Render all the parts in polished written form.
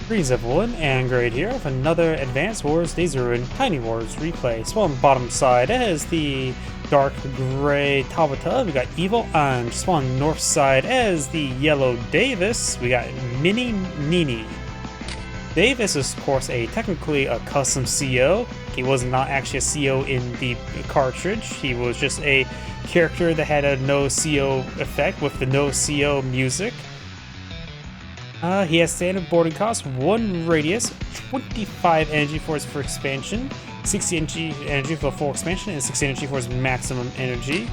Greetings everyone, and Grade here with another Advanced Wars Days Ruin Tiny Wars replay. So on the bottom side, it has the dark gray Tabitha. We got EvilAnge. So on the north side, as the yellow Davis, we got Nini. Davis is of course technically a custom CO. He was not actually a CO in the cartridge. He was just a character that had a no CO effect with the no CO music. He has standard boarding cost, 1 radius, 25 energy for his first expansion, 60 energy for full expansion, and 60 energy for his maximum energy.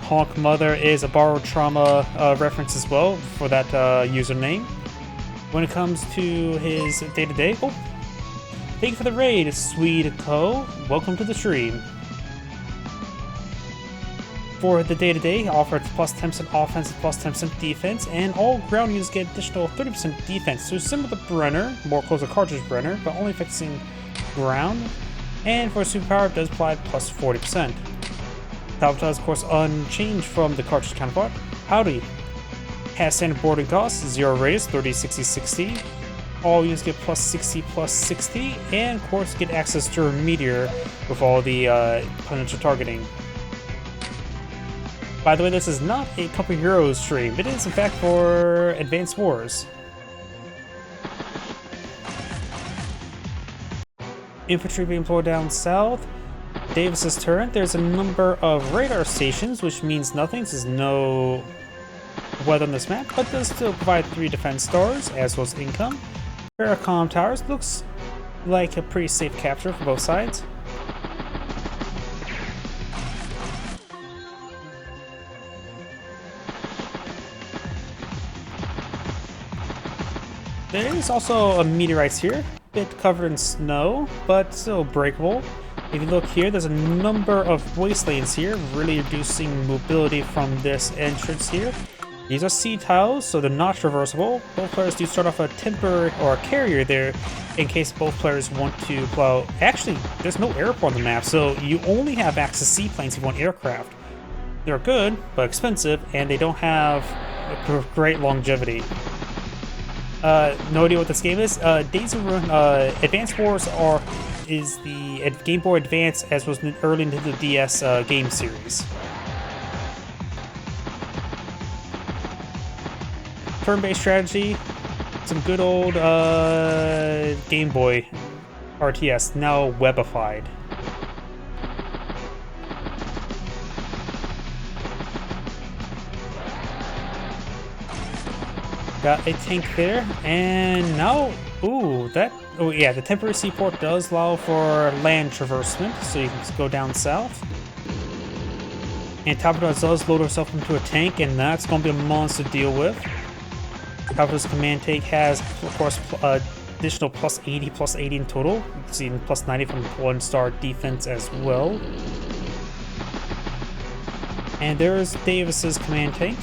Honk Mother is a borrowed trauma reference as well for that username. When it comes to his day-to-day, thank you for the raid, Swede Co. Welcome to the stream. For the day-to-day, he offers plus 10% offense, plus 10% defense, and all ground users get additional 30% defense. So similar to Brenner, more close to cartridge Brenner, but only fixing ground. And for superpower, it does apply plus 40%. Tabitha is of course unchanged from the cartridge counterpart. Howdy. Has standard boarding cost, 0 radius, 30, 60, 60. All users get plus 60, plus 60, and of course get access to a meteor with all the potential targeting. By the way, this is not a Company Heroes stream. It is, in fact, for Advanced Wars. Infantry being employed down south. Davis's turret. There's a number of radar stations, which means nothing. There's no weather on this map, but does still provide 3 defense stars, as well as income. Paracom towers. Looks like a pretty safe capture for both sides. There is also a meteorites here, a bit covered in snow, but still breakable. If you look here, there's a number of wastelands here, really reducing mobility from this entrance here. These are sea tiles, so they're not traversable. Both players do start off a temporary or a carrier there in case both players want to plow. Actually, there's no airport on the map, so you only have access to seaplanes if you want aircraft. They're good, but expensive, and they don't have a great longevity. No idea what this game is. Days of Ruin, Advanced Wars is the Game Boy Advance, as was early into the DS game series. Turn-based strategy, some good old Game Boy RTS, now webified. Got a tank there, and now, the temporary seaport does allow for land traversement, so you can go down south. And Tabitha does load herself into a tank, and that's going to be a monster to deal with. Tabitha's command tank has, of course, additional plus 80 in total. You can see plus 90 from 1-star defense as well. And there's Davis's command tank.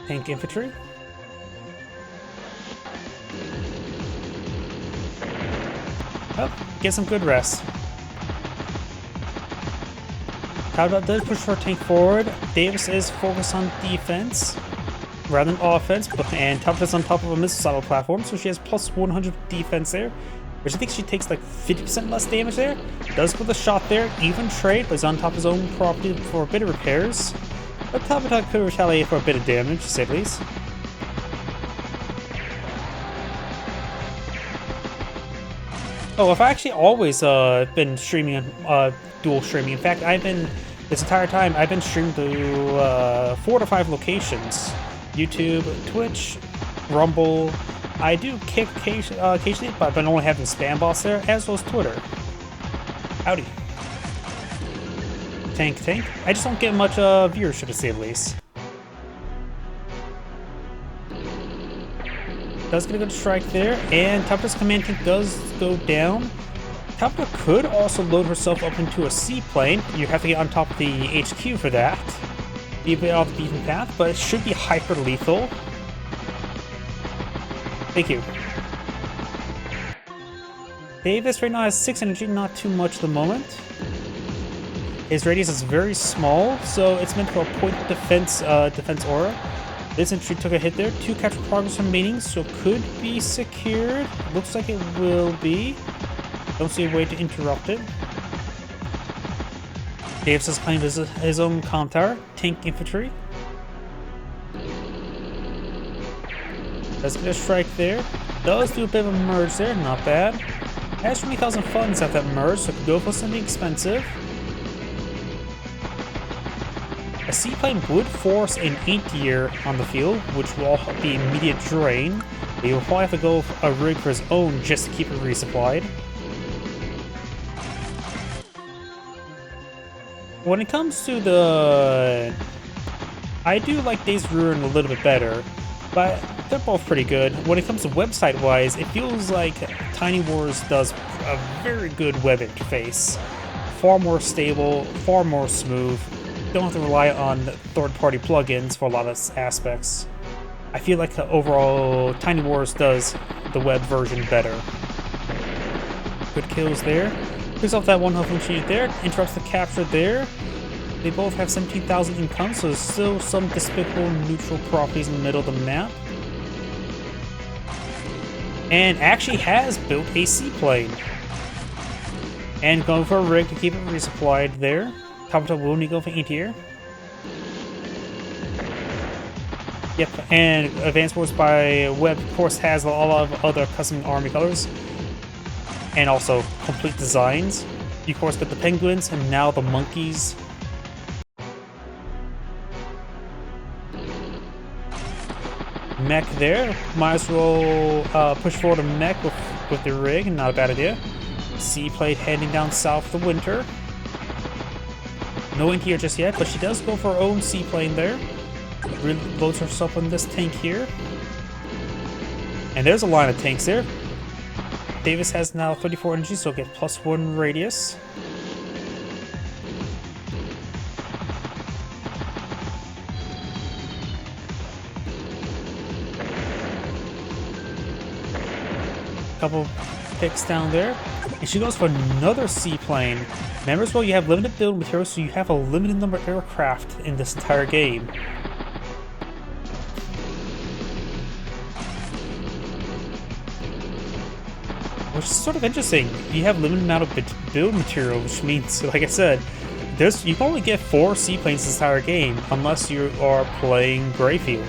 Tank infantry. Get some good rest. Tabitha does push her tank forward. Davis is focused on defense rather than offense, and Tabitha's on top of a missile silo platform, so she has plus 100 defense there, which I think she takes like 50% less damage there. Does put the shot there, even trade, but is on top of his own property for a bit of repairs. But Tabitha could retaliate for a bit of damage, to say the least. Oh, I've actually always been streaming, dual streaming. In fact, this entire time, I've been streaming to 4 to 5 locations. YouTube, Twitch, Rumble. I do Kick occasionally, but I've been only having spam bots there, as well as Twitter. Howdy. Tank. I just don't get much viewership, to say the least. Does get a good strike there, and Tabitha's command tank does go down. Tabitha could also load herself up into a seaplane. You have to get on top of the HQ for that. Be a bit off the beaten path, but it should be hyper lethal. Thank you. Davis right now has 6 energy, not too much at the moment. His radius is very small, so it's meant for a point defense aura. This infantry took a hit there. 2 capture progress remaining, so could be secured. Looks like it will be. Don't see a way to interrupt it. Davis has claimed his own comm tower. Tank infantry. Does get a strike there. Does do a bit of a merge there, not bad. Has 20,000 funds at that merge, so could go for something expensive. A seaplane would force an anti-air on the field, which will be immediate drain. He will probably have to go a rig for his own just to keep it resupplied. When it comes to the... I do like Days Ruin a little bit better, but they're both pretty good. When it comes to website-wise, it feels like Tiny Wars does a very good web interface. Far more stable, far more smooth. Don't have to rely on third-party plugins for a lot of aspects. I feel like overall Tiny Wars does the web version better. Good kills there. Picks off that one health machine there. Interrupts the capture there. They both have 17,000 income, so there's still some despicable neutral properties in the middle of the map. And actually has built a seaplane. And going for a rig to keep it resupplied there. Tabitha will need to go for anti-air. Yep, and Advanced Wars by Web, of course, has a lot of other custom army colors. And also complete designs. You, of course, got the penguins and now the monkeys. Mech there. Might as well push forward a mech with the rig. Not a bad idea. Seaplane heading down south the winter. No anti-air just yet, but she does go for her own seaplane there. Reloads herself on this tank here. And there's a line of tanks there. Davis has now 34 energy, so get +1 radius. Couple picks down there. And she goes for another seaplane. Remember as well, you have limited build materials, so you have a limited number of aircraft in this entire game. Which is sort of interesting. You have limited amount of build material, which means, like I said, you can only get 4 seaplanes this entire game, unless you are playing Greyfield.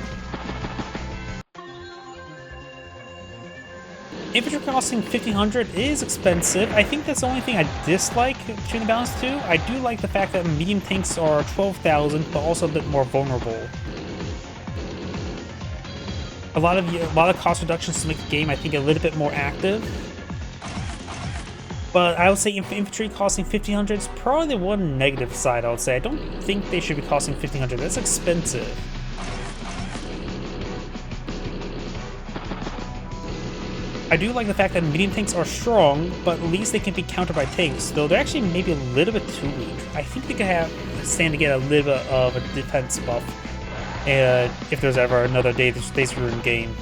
Infantry costing 1,500 is expensive. I think that's the only thing I dislike between the balance two. I do like the fact that medium tanks are 12,000, but also a bit more vulnerable. A lot of cost reductions to make the game, I think, a little bit more active. But I would say infantry costing 1,500 is probably the one negative side, I would say. I don't think they should be costing 1,500. That's expensive. I do like the fact that medium tanks are strong, but at least they can be countered by tanks, though they're actually maybe a little bit too weak. I think they could stand to get a little bit of a defense buff if there's ever another Days Ruin game.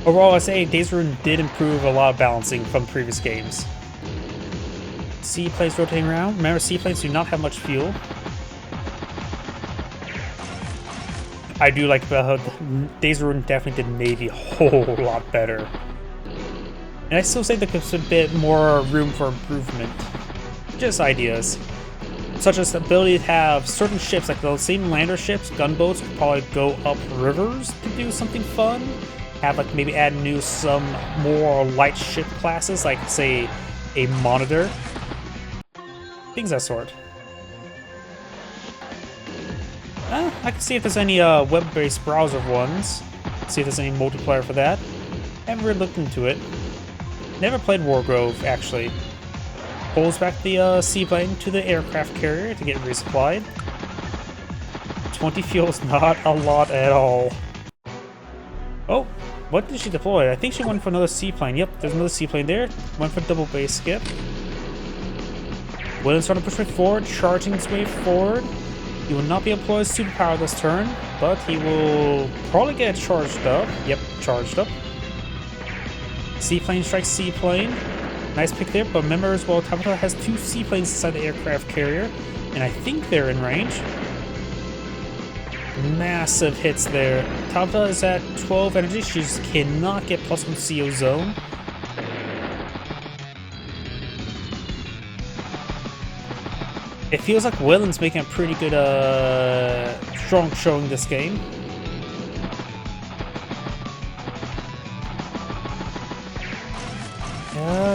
Overall, I say Days Ruin did improve a lot of balancing from previous games. Seaplanes rotating around. Remember, seaplanes do not have much fuel. I do like Days Ruin definitely did Navy a whole lot better. And I still say there's a bit more room for improvement. Just ideas. Such as the ability to have certain ships, like those same lander ships, gunboats, could probably go up rivers to do something fun. Have like maybe add some more light ship classes, like say a monitor. Things of that sort. I can see if there's any web-based browser ones. See if there's any multiplayer for that. Haven't really looked into it. Never played Wargrove, actually. Pulls back the seaplane to the aircraft carrier to get resupplied. 20 fuel's not a lot at all. Oh, what did she deploy? I think she went for another seaplane. Yep, there's another seaplane there. Went for double base skip. William's trying to push way forward, charging his way forward. He will not be able to deploy his superpower this turn, but he will probably get charged up. Yep, charged up. Seaplane strikes seaplane. Nice pick there, but remember as well, Tabitha has 2 seaplanes inside the aircraft carrier, and I think they're in range. Massive hits there. Tabitha is at 12 energy. She just cannot get +1 CO zone. It feels like Wayland's making a pretty good, strong showing this game.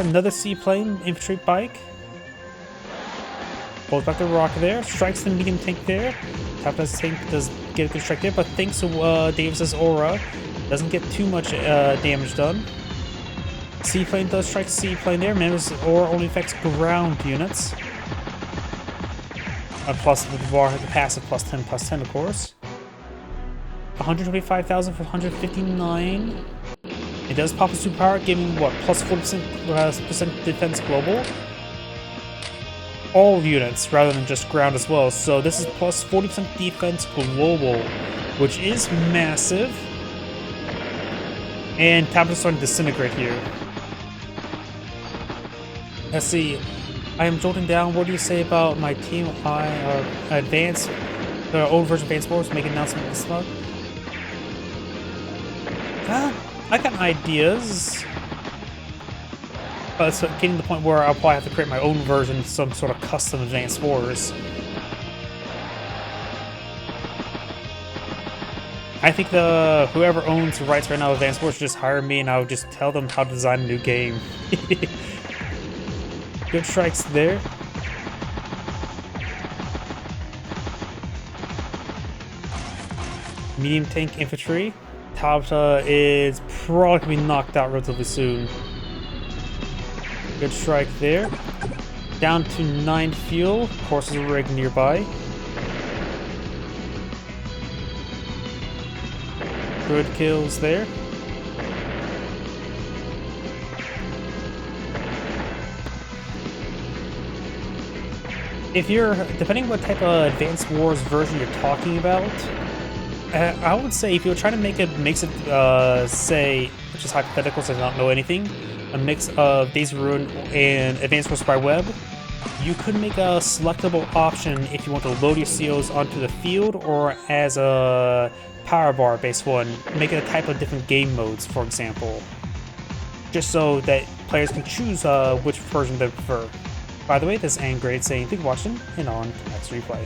Another seaplane, infantry bike. Pulls back the rocket there, strikes the medium tank there. Tabitha's tank does get a good strike there, but thanks to Davis's aura, doesn't get too much damage done. Seaplane does strike seaplane there. Remember, aura only affects ground units. Plus the passive +10, of course. 125,000 for 159. It does pop a superpower, giving what, +40% defense global? All units rather than just ground as well. So this is +40% defense global, which is massive. And Tabitha's starting to disintegrate here. Let's see. I am jolting down. What do you say about my team? Advanced, their own version of Advanced Wars, make an announcement this month. I got ideas. But it's getting to the point where I'll probably have to create my own version, some sort of custom Advanced Wars. I think whoever owns the rights right now of Advanced Wars should just hire me and I'll just tell them how to design a new game. Good strikes there. Medium tank infantry. Tabitha is probably going to be knocked out relatively soon. Good strike there. Down to 9 fuel. Of course, there's a rig nearby. Good kills there. If you're, depending what type of Advanced Wars version you're talking about, I would say if you're trying to make it, say, which is hypothetical since I don't know anything, a mix of Days of Ruin and Advanced Wars by Web, you could make a selectable option if you want to load your COs onto the field or as a power bar based one, make it a type of different game modes, for example, just so that players can choose which version they prefer. By the way, this is Angrade saying thank you for watching, and on to the next replay.